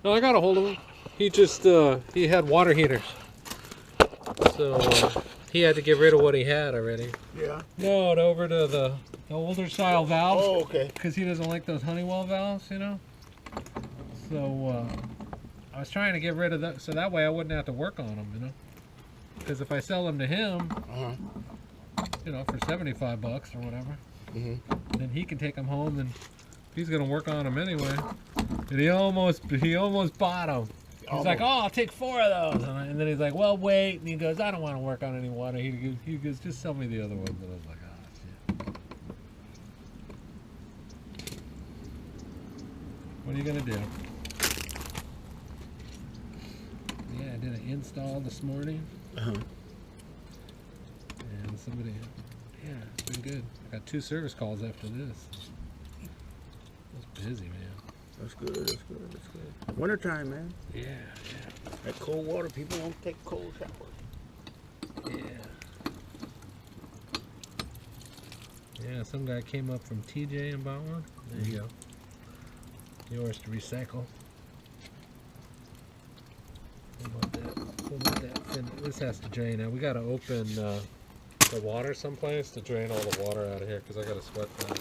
No, I got a hold of him. He just, he had water heaters. So, he had to get rid of what he had already. Yeah. No, over to the older style valves. Oh, okay. Because he doesn't like those Honeywell valves, you know? So, I was trying to get rid of that, so that way I wouldn't have to work on them, you know? Because if I sell them to him, you know, for 75 bucks or whatever, then he can take them home, and he's going to work on them anyway. And he almost bought them. He's like, oh, I'll take 4 of those. And then he's like, well, wait. And he goes, I don't want to work on any water. He goes, just sell me the other ones. And I was like, oh, shit. What are you going to do? Yeah, I did an install this morning. And somebody, yeah, it's been good. I got 2 service calls after this. I was busy, man. That's good, that's good, that's good. Wintertime, man. Yeah, yeah. That cold water, people won't take cold showers. Yeah. Yeah, some guy came up from TJ and bought one. There you go. Yours to recycle. What about that? What about that? And this has to drain out. We got to open the water someplace to drain all the water out of here because I got to sweat that.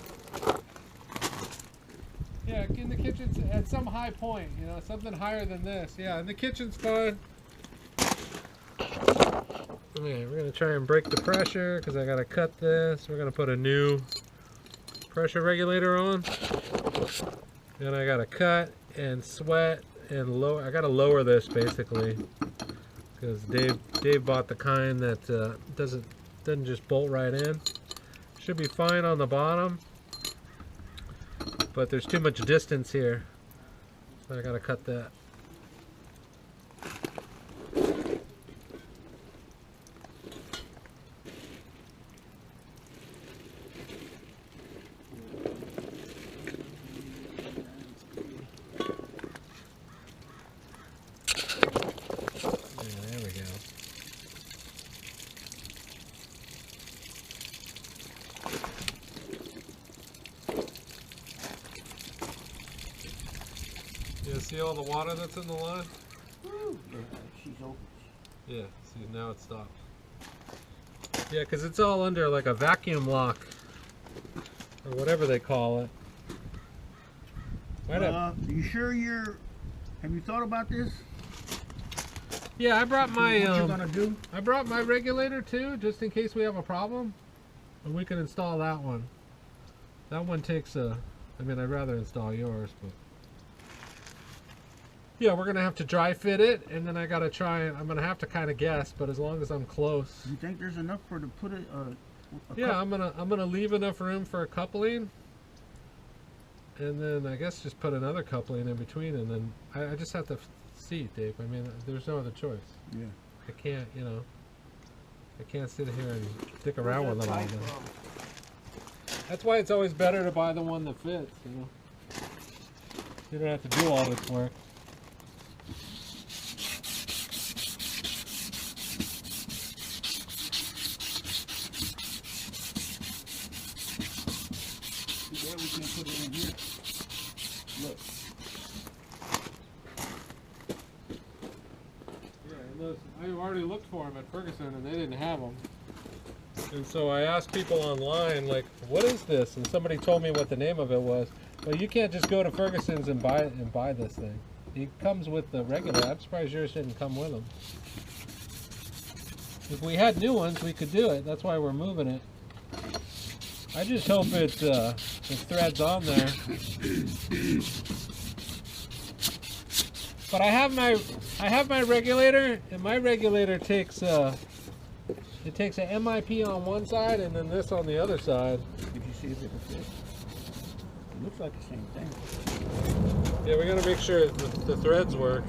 Yeah, in the kitchen's at some high point, you know, something higher than this. Yeah, and the kitchen's fine. Okay, we're going to try and break the pressure because I got to cut this. We're going to put a new pressure regulator on. Then I got to cut and sweat and lower. I got to lower this basically because Dave bought the kind that doesn't just bolt right in. Should be fine on the bottom. But there's too much distance here, so I gotta cut that. Yeah, there we go. Yeah, see all the water that's in the line? Woo. Yeah, she's open. Yeah, see now it stopped. Yeah, because it's all under like a vacuum lock or whatever they call it. You sure have you thought about this? Yeah, I brought my what you're gonna do? I brought my regulator too, just in case we have a problem. And we can install that one. That one takes I mean, I'd rather install yours, but yeah, we're gonna have to dry fit it, and then I gotta try. I'm gonna have to kind of guess, but as long as I'm close. You think there's enough to put it? Yeah, I'm gonna leave enough room for a coupling, and then I guess just put another coupling in between, and then I just have to see, Dave. I mean, there's no other choice. Yeah. I can't, you know. I can't sit here and stick around with it all day. That's why it's always better to buy the one that fits, you know. You don't have to do all this work. Yeah, we can put it in here. Look. Yeah, and those, I already looked for them at Ferguson and they didn't have them. And so I asked people online, like, what is this? And somebody told me what the name of it was. Well, you can't just go to Ferguson's and buy this thing. It comes with the regular. I'm surprised yours didn't come with them. If we had new ones, we could do it. That's why we're moving it. I just hope it threads on there. But I have my regulator, and my regulator takes it takes an MIP on one side and then this on the other side. Did you see if it can fit? It looks like the same thing. Yeah, we gotta make sure the threads work.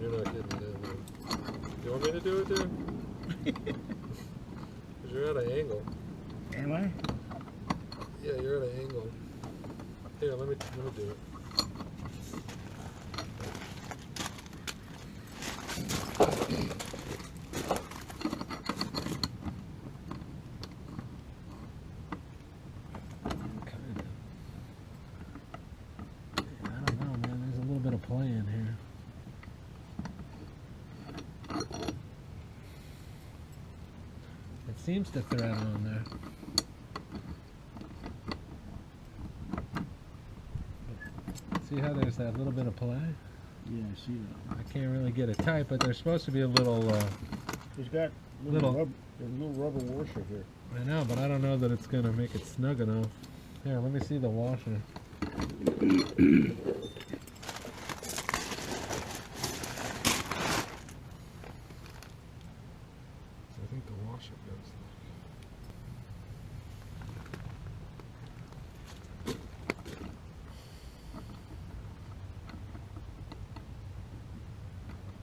You're not getting it in there. You want me to do it there? Because you're at an angle. Am I? Yeah, you're at an angle. Here, let me do it. seems to thread on there. See how there's that little bit of play? Yeah, I see that. I can't really get it tight, but there's supposed to be a little. It's got Little- there's a little rubber washer here. I know, but I don't know that it's gonna make it snug enough. Here, let me see the washer. I think the washer goes there.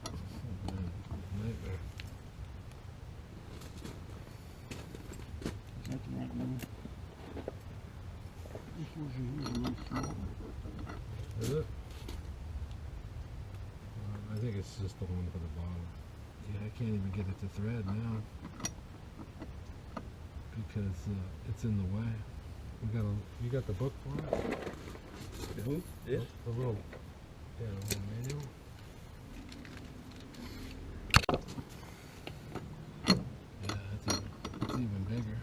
Oh, man, nightmare. Is that the right one? This washer here is a little small. Is it? I think it's just the one for the bottom. Yeah, I can't even get it to thread now because it's in the way. You got the book for it? Who? This? The little, yeah, the little manual. Yeah, it's even bigger.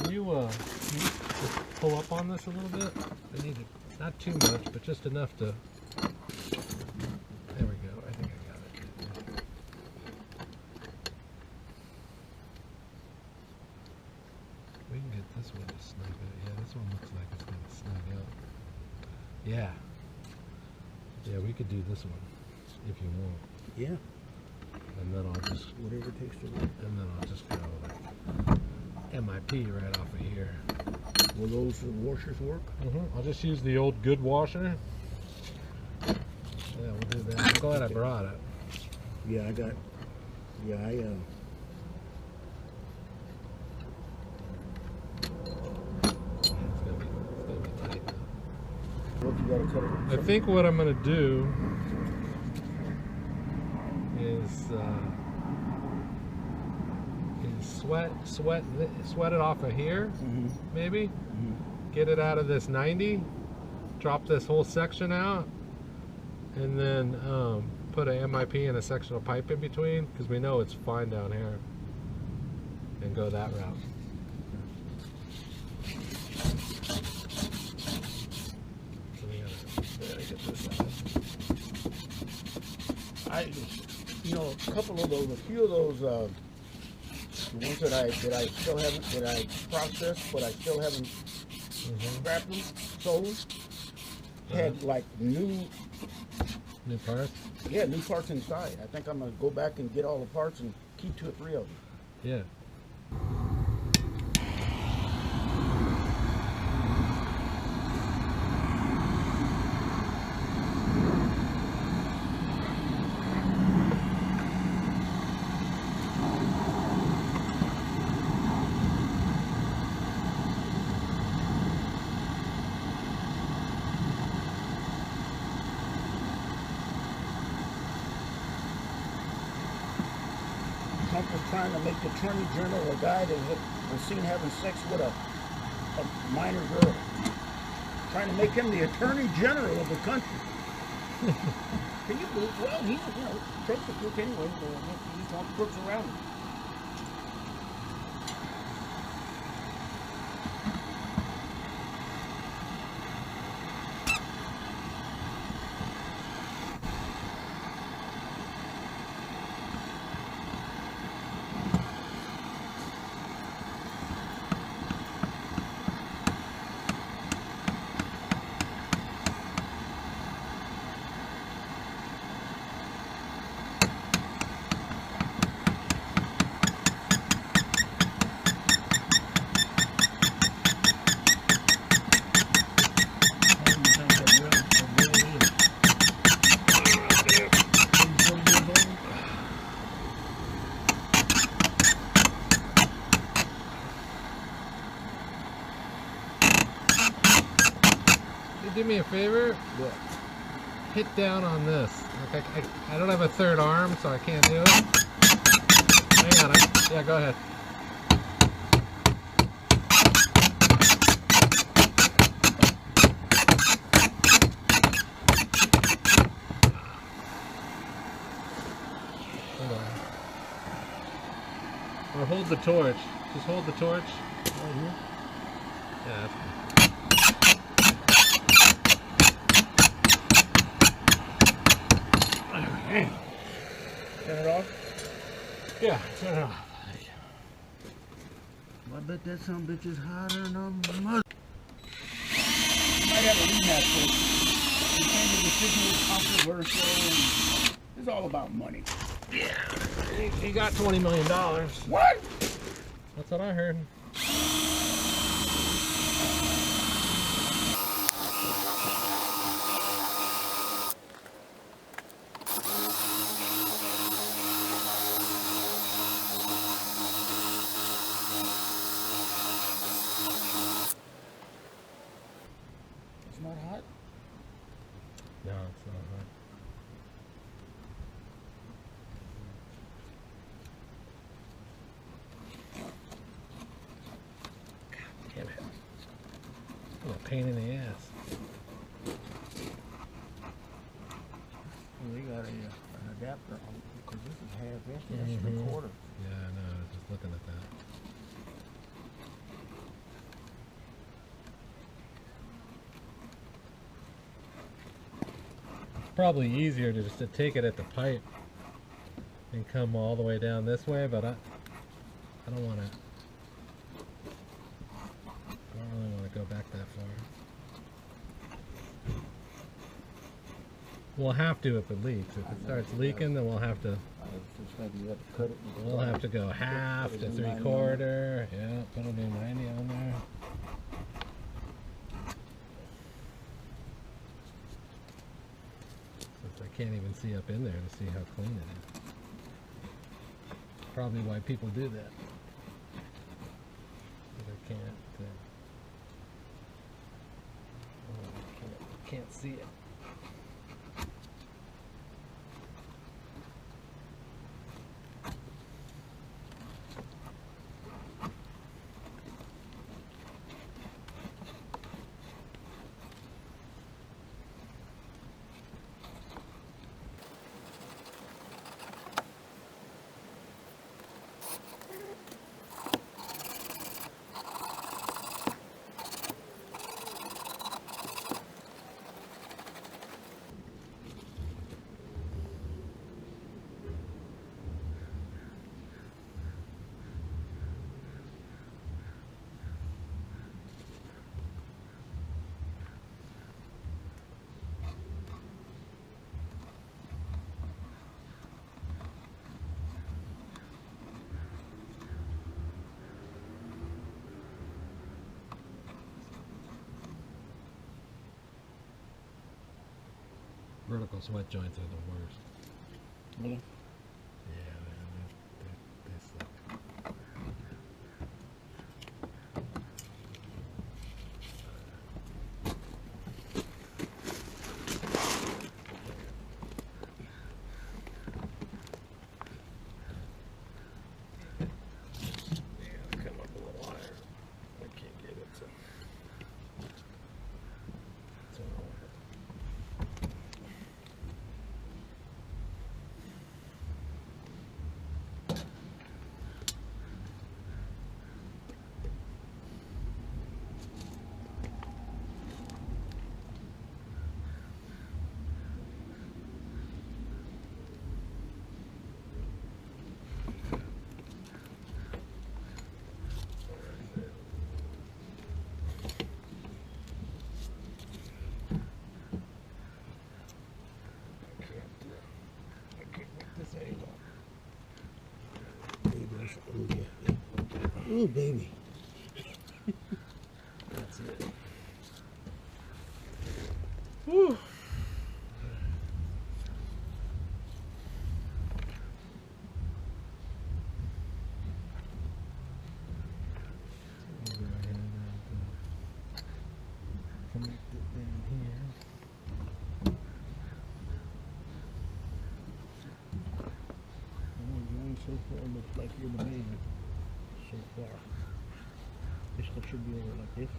Can you just pull up on this a little bit? I need it, not too much, but just enough to. There we go. I think I got it. We can get this one to snug out. Yeah, this one looks like it's gonna snug out. Yeah. Yeah, we could do this one if you want, Yeah. and then I'll just Whatever it takes to work. and then I'll just go MIP right off of here. Will those washers work? I'll just use the old good washer. Yeah, we'll do that. I'm glad I brought it. Yeah, I got. Yeah, It's gonna be tight though. What you gotta cut it? I think what I'm gonna do is sweat it off of here, Mm-hmm. maybe. Get it out of this 90. Drop this whole section out, and then put a MIP and a sectional pipe in between, because we know it's fine down here, and go that route. So we gotta get this out. A few of those, the ones that I still haven't, that I processed, but I still haven't scrapped them, sold them, had like new parts. Yeah, new parts inside. I think I'm gonna go back and get all the parts and keep 2 or 3 of them. Yeah. Trump was trying to make the Attorney General a guy that was seen having sex with a minor girl. Trying to make him the Attorney General of the country. Can you believe? Well, he's, Trump's a crook anyway, so he's all crooks around him. Do me a favor, What? hit down on this. Like I don't have a third arm, so I can't do it. Hang on, yeah, go ahead. hold the torch. Just hold the torch. Right here. Yeah, that's good. Turn it off. Yeah, turn it off. I bet that some bitch is hotter than a mother. You might have a rematch for it. You came to the decision was controversial and it's all about money. Yeah. He got $20 million. What? That's what I heard. It's not hot? No, it's not hot. Damn it. What a pain in the ass. Well, they got an adapter on because this is half inch. That's a quarter. Yeah, I know. I was just looking at that. It's probably easier to just to take it at the pipe and come all the way down this way, but I don't want to. I don't really want to go back that far. We'll have to if it leaks. If it starts leaking, then we'll have to. Just maybe you have to cut it. We'll have to go half to 3/4. Yeah, put a new 90 on there. Since I can't even see up in there to see how clean it is. Probably why people do that. But I can't see it. Vertical sweat joints are the worst. Really? Yeah, man, they suck. Yeah, come up a little higher. I can't get it, so. Ooh, baby. That's it. Woo. Connect it down here. So far, looks like you're the man. So far. This stuff should be over like this.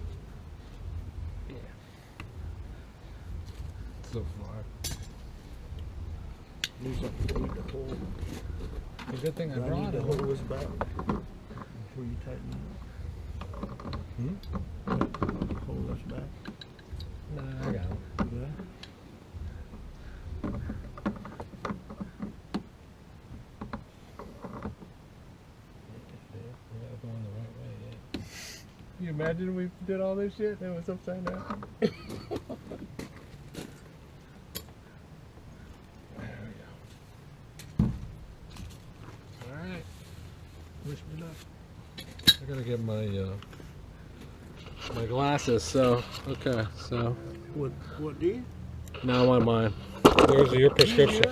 Yeah. So far. These are need to hold. It's a good thing I Do I brought need to it. hold this back? Where you tighten it? Hold this back. No, I got it. Yeah. Can you imagine we did all this shit and it was upside down? There we go. Alright. Wish me luck. I gotta get my my glasses, so okay, so What do you? now I want mine. There's your prescription.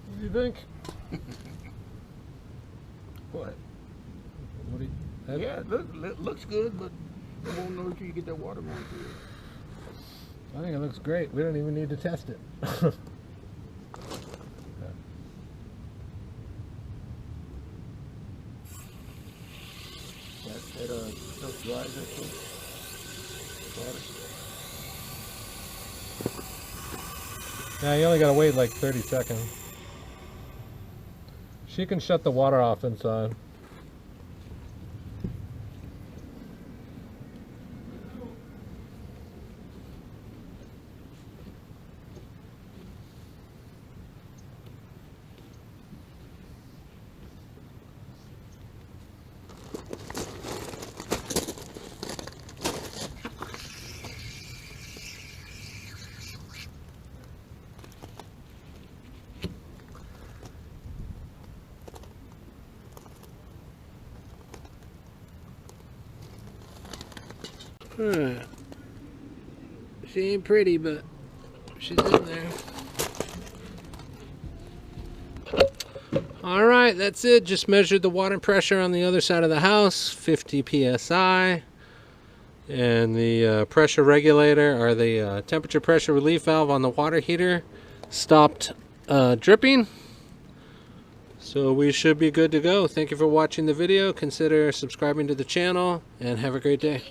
What do you think? What? What do you, Yeah, looks good, but you won't know until you get that water going through it. I think it looks great. We don't even need to test it. That stuff dries that too. Yeah, you only gotta wait like 30 seconds. She can shut the water off inside. She ain't pretty, but she's in there. Alright, that's it. Just measured the water pressure on the other side of the house, 50 psi. And the pressure regulator, or the temperature pressure relief valve on the water heater stopped dripping. So we should be good to go. Thank you for watching the video. Consider subscribing to the channel and have a great day.